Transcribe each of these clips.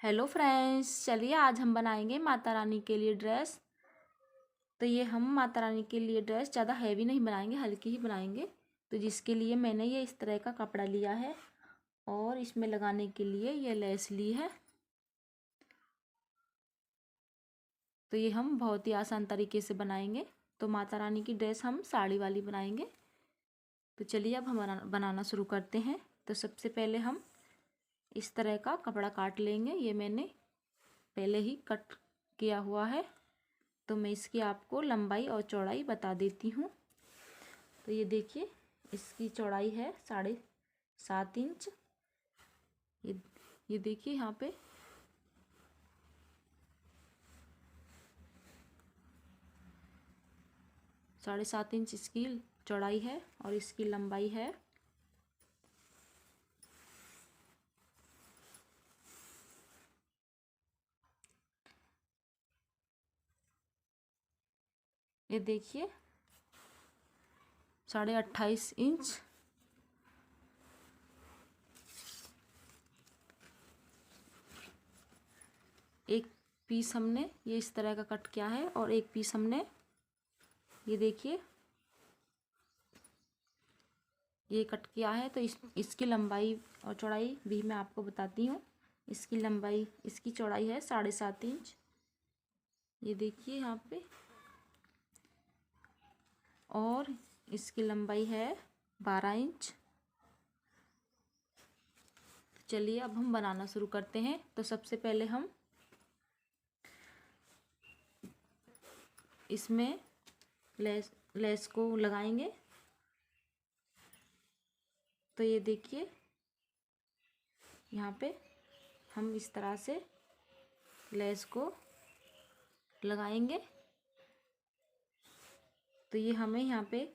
Hello friends, चलिए आज हम बनाएंगे माता रानी के लिए ड्रेस। तो ये हम माता रानी के लिए ड्रेस ज़्यादा हैवी नहीं बनाएंगे, हल्की ही बनाएंगे। तो जिसके लिए मैंने ये इस तरह का कपड़ा लिया है और इसमें लगाने के लिए ये लेस ली है। तो ये हम बहुत ही आसान तरीके से बनाएंगे। तो माता रानी की ड्रेस हम साड़ी वाली बनाएंगे। तो चलिए अब हम बनाना शुरू करते हैं। तो सबसे पहले हम इस तरह का कपड़ा काट लेंगे। ये मैंने पहले ही कट किया हुआ है। तो मैं इसकी आपको लंबाई और चौड़ाई बता देती हूँ। तो ये देखिए, इसकी चौड़ाई है 7.5 इंच। ये देखिए यहाँ पे 7.5 इंच इसकी चौड़ाई है और इसकी लंबाई है 28.5 इंच। एक पीस हमने ये इस तरह का कट किया है और एक पीस हमने ये देखिए ये कट किया है। तो इसकी लंबाई और चौड़ाई भी मैं आपको बताती हूँ। इसकी चौड़ाई है 7.5 इंच। ये देखिए यहाँ पे, और इसकी लंबाई है 12 इंच। चलिए अब हम बनाना शुरू करते हैं। तो सबसे पहले हम इसमें लेस को लगाएंगे। तो ये देखिए यहाँ पे हम इस तरह से लेस को लगाएंगे। तो ये हमें यहाँ पे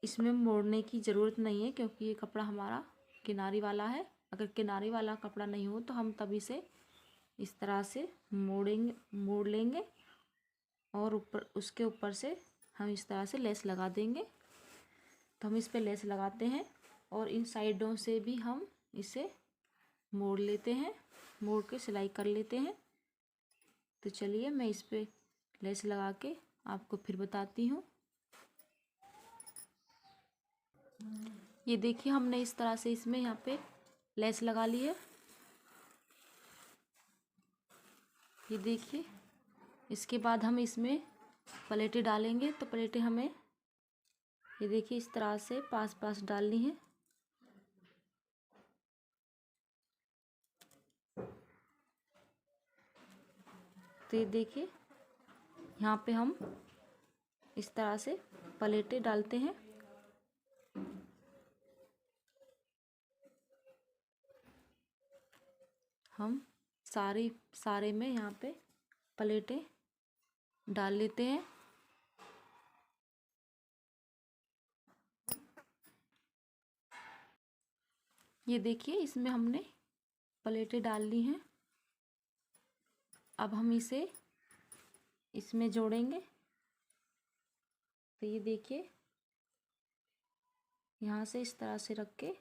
इसमें मोड़ने की ज़रूरत नहीं है, क्योंकि ये कपड़ा हमारा किनारी वाला है। अगर किनारी वाला कपड़ा नहीं हो तो हम तभी से इस तरह से मोड़ लेंगे और उसके ऊपर से हम इस तरह से लेस लगा देंगे। तो हम इस पे लेस लगाते हैं और इन साइडों से भी हम इसे मोड़ लेते हैं, मोड़ के सिलाई कर लेते हैं। तो चलिए मैं इस पे लेस लगा के आपको फिर बताती हूँ। ये देखिए, हमने इस तरह से इसमें यहाँ पे लेस लगा ली है। ये देखिए, इसके बाद हम इसमें प्लेटें डालेंगे। तो प्लेटें हमें ये देखिए इस तरह से पास पास डालनी है। तो ये देखिए यहाँ पे हम इस तरह से प्लेटें डालते हैं। हम सारे में यहाँ पे प्लेटें डाल लेते हैं। ये देखिए, इसमें हमने प्लेटें डाल ली हैं। अब हम इसे इसमें जोड़ेंगे। तो ये देखिए, यहाँ से इस तरह से रख के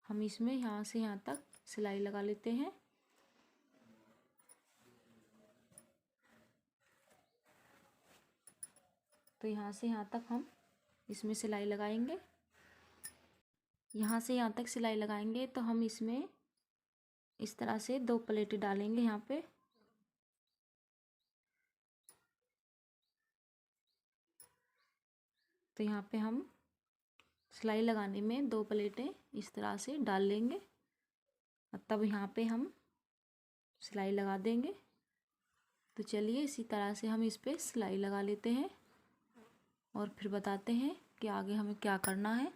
हम इसमें यहाँ से यहाँ तक सिलाई लगा लेते हैं। तो यहाँ से यहाँ तक हम इसमें सिलाई लगाएंगे। यहाँ से यहाँ तक सिलाई लगाएंगे तो हम इसमें इस तरह से 2 प्लेटें डालेंगे यहाँ पे। तो यहाँ पे हम सिलाई लगाने में 2 प्लेटें इस तरह से डाल लेंगे और तब यहाँ पे हम सिलाई लगा देंगे। तो चलिए इसी तरह से हम इस पे सिलाई लगा लेते हैं और फिर बताते हैं कि आगे हमें क्या करना है।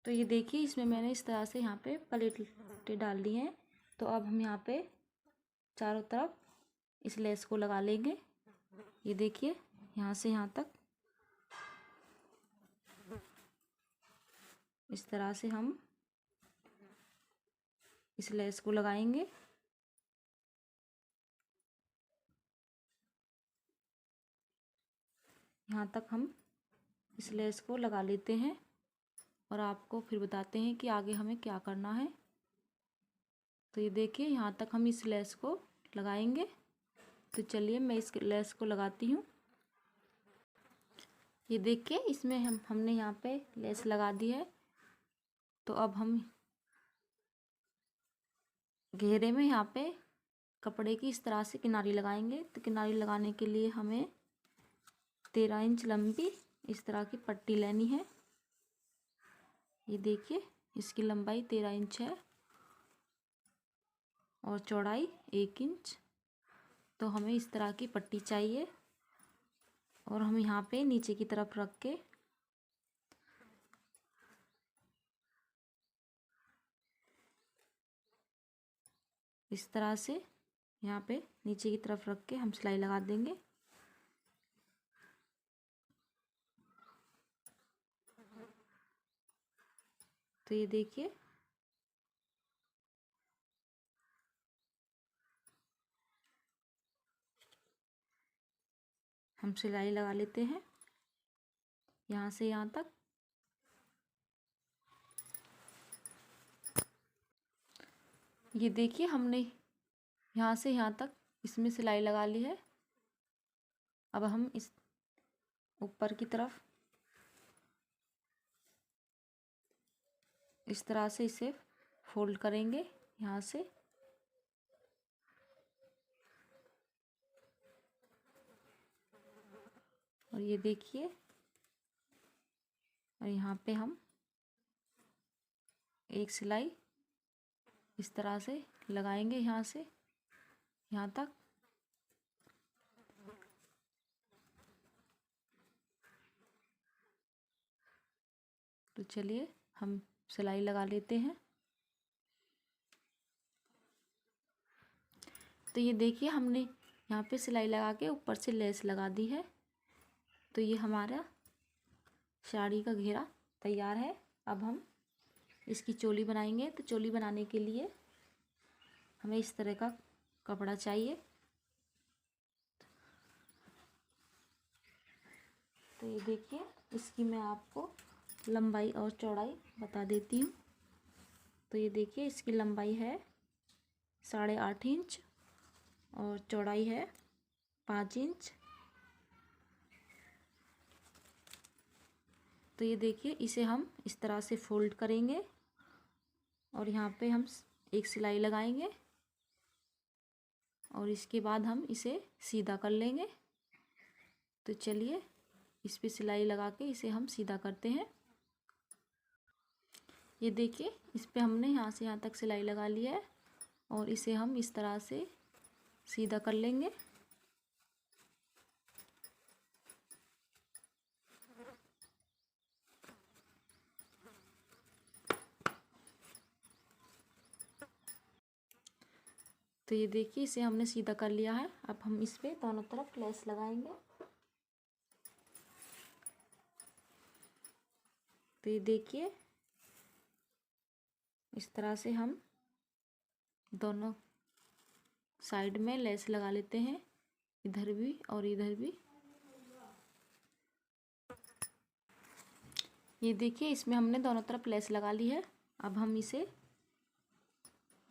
तो ये देखिए, इसमें मैंने इस तरह से यहाँ पे प्लेटें डाल दी हैं। तो अब हम यहाँ पे चारों तरफ इस लेस को लगा लेंगे। ये देखिए, यहाँ से यहाँ तक इस तरह से हम इस लेस को लगाएंगे। यहाँ तक हम इस लेस को लगा लेते हैं और आपको फिर बताते हैं कि आगे हमें क्या करना है। तो ये देखिए यहाँ तक हम इस लेस को लगाएंगे। तो चलिए मैं इस लेस को लगाती हूँ। ये देखिए इसमें हमने यहाँ पे लेस लगा दी है। तो अब हम घेरे में यहाँ पे कपड़े की इस तरह से किनारी लगाएंगे। तो किनारी लगाने के लिए हमें 13 इंच लंबी इस तरह की पट्टी लेनी है। ये देखिए इसकी लंबाई 13 इंच है और चौड़ाई 1 इंच। तो हमें इस तरह की पट्टी चाहिए और हम यहाँ पे नीचे की तरफ रख के इस तरह से यहाँ पे नीचे की तरफ रख के हम सिलाई लगा देंगे। तो ये देखिए हम सिलाई लगा लेते हैं यहाँ से यहाँ तक। ये देखिए हमने यहाँ से यहाँ तक इसमें सिलाई लगा ली है। अब हम इस ऊपर की तरफ इस तरह से इसे फोल्ड करेंगे यहाँ से। और ये देखिए और यहाँ पे हम एक सिलाई इस तरह से लगाएंगे यहाँ से यहाँ तक। तो चलिए हम सिलाई लगा लेते हैं। तो ये देखिए हमने यहाँ पे सिलाई लगा के ऊपर से लेस लगा दी है। तो ये हमारा साड़ी का घेरा तैयार है। अब हम इसकी चोली बनाएंगे। तो चोली बनाने के लिए हमें इस तरह का कपड़ा चाहिए। तो ये देखिए इसकी मैं आपको लंबाई और चौड़ाई बता देती हूँ। तो ये देखिए इसकी लंबाई है 8.5 इंच और चौड़ाई है 5 इंच। तो ये देखिए इसे हम इस तरह से फोल्ड करेंगे और यहाँ पे हम एक सिलाई लगाएंगे और इसके बाद हम इसे सीधा कर लेंगे। तो चलिए इस पे सिलाई लगा के इसे हम सीधा करते हैं। ये देखिए इस पे हमने यहाँ से यहाँ तक सिलाई लगा ली है और इसे हम इस तरह से सीधा कर लेंगे। तो ये देखिए इसे हमने सीधा कर लिया है। अब हम इस पे दोनों तरफ लेस लगाएंगे। तो ये देखिए इस तरह से हम दोनों साइड में लेस लगा लेते हैं, इधर भी और इधर भी। ये देखिए इसमें हमने दोनों तरफ लेस लगा ली है। अब हम इसे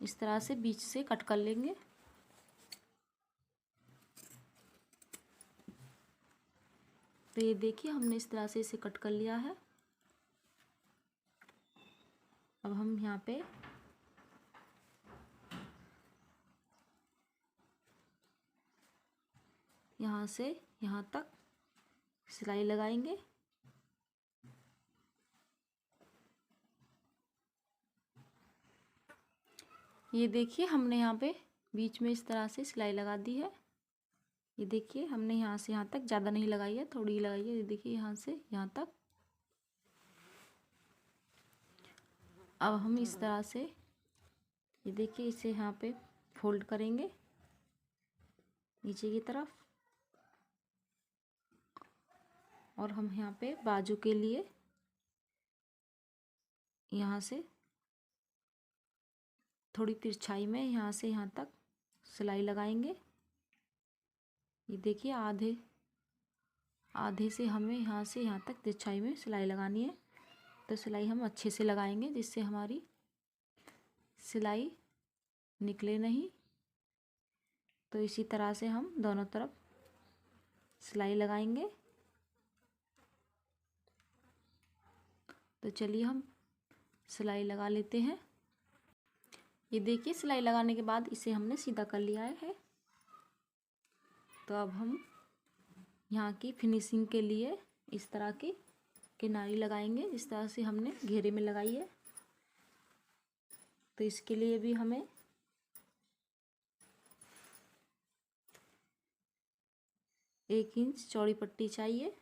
इस तरह से बीच से कट कर लेंगे। तो ये देखिए हमने इस तरह से इसे कट कर लिया है। अब हम यहाँ पे यहाँ से यहाँ तक सिलाई लगाएंगे। ये देखिए हमने यहाँ पे बीच में इस तरह से सिलाई लगा दी है। ये देखिए हमने यहाँ से यहाँ तक, ज़्यादा नहीं लगाई है, थोड़ी लगाई है। ये देखिए यहाँ से यहाँ तक। अब हम इस तरह से ये देखिए इसे यहाँ पे फोल्ड करेंगे नीचे की तरफ और हम यहाँ पे बाजू के लिए यहाँ से थोड़ी तिरछाई में यहाँ से यहाँ तक सिलाई लगाएंगे। ये देखिए आधे से हमें यहाँ से यहाँ तक तिरछाई में सिलाई लगानी है। तो सिलाई हम अच्छे से लगाएंगे जिससे हमारी सिलाई निकले नहीं। तो इसी तरह से हम दोनों तरफ सिलाई लगाएंगे। तो चलिए हम सिलाई लगा लेते हैं। ये देखिए सिलाई लगाने के बाद इसे हमने सीधा कर लिया है। तो अब हम यहाँ की फिनिशिंग के लिए इस तरह की किनारी लगाएंगे, जिस तरह से हमने घेरे में लगाई है। तो इसके लिए भी हमें एक इंच चौड़ी पट्टी चाहिए।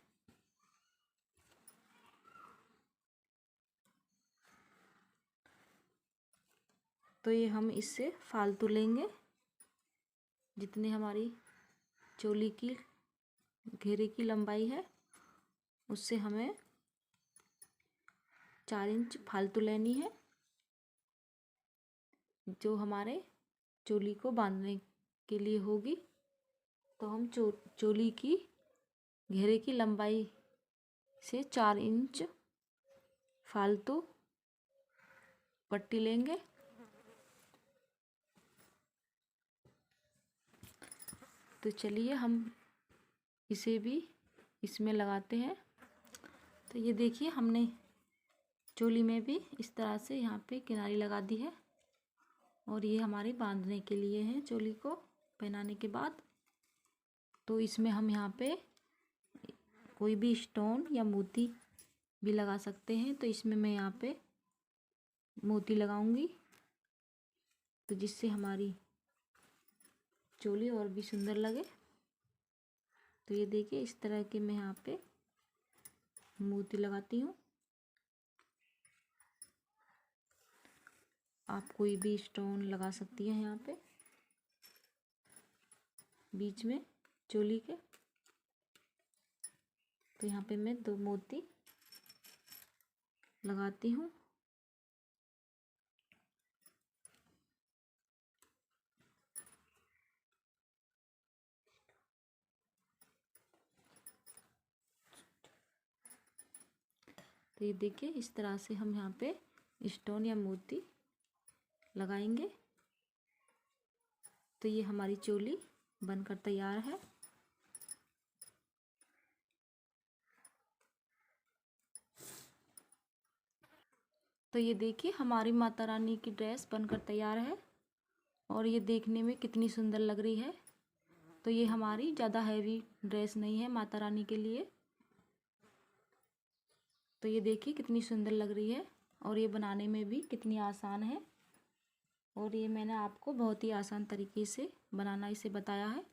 तो ये हम इससे फालतू लेंगे, जितनी हमारी चोली की घेरे की लंबाई है उससे हमें 4 इंच फालतू लेनी है, जो हमारे चोली को बांधने के लिए होगी। तो हम चोली की घेरे की लंबाई से 4 इंच फालतू पट्टी लेंगे। तो चलिए हम इसे भी इसमें लगाते हैं। तो ये देखिए हमने चोली में भी इस तरह से यहाँ पे किनारी लगा दी है, और ये हमारे बांधने के लिए है चोली को पहनाने के बाद। तो इसमें हम यहाँ पे कोई भी स्टोन या मोती भी लगा सकते हैं। तो इसमें मैं यहाँ पे मोती लगाऊंगी, तो जिससे हमारी चोली और भी सुंदर लगे। तो ये देखिए इस तरह के मैं यहाँ पे मोती लगाती हूँ। आप कोई भी स्टोन लगा सकती हैं यहाँ पे बीच में चोली के। तो यहाँ पे मैं 2 मोती लगाती हूँ। तो ये देखिए इस तरह से हम यहाँ पे स्टोन या मोती लगाएंगे। तो ये हमारी चोली बनकर तैयार है। तो ये देखिए हमारी माता रानी की ड्रेस बनकर तैयार है, और ये देखने में कितनी सुंदर लग रही है। तो ये हमारी ज़्यादा हैवी ड्रेस नहीं है माता रानी के लिए। तो ये देखिए कितनी सुंदर लग रही है, और ये बनाने में भी कितनी आसान है। और ये मैंने आपको बहुत ही आसान तरीके से बनाना इसे बताया है।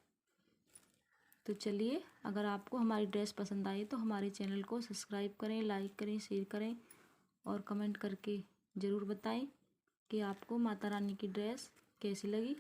तो चलिए, अगर आपको हमारी ड्रेस पसंद आए तो हमारे चैनल को सब्सक्राइब करें, लाइक करें, शेयर करें, और कमेंट करके ज़रूर बताएं कि आपको माता रानी की ड्रेस कैसी लगी।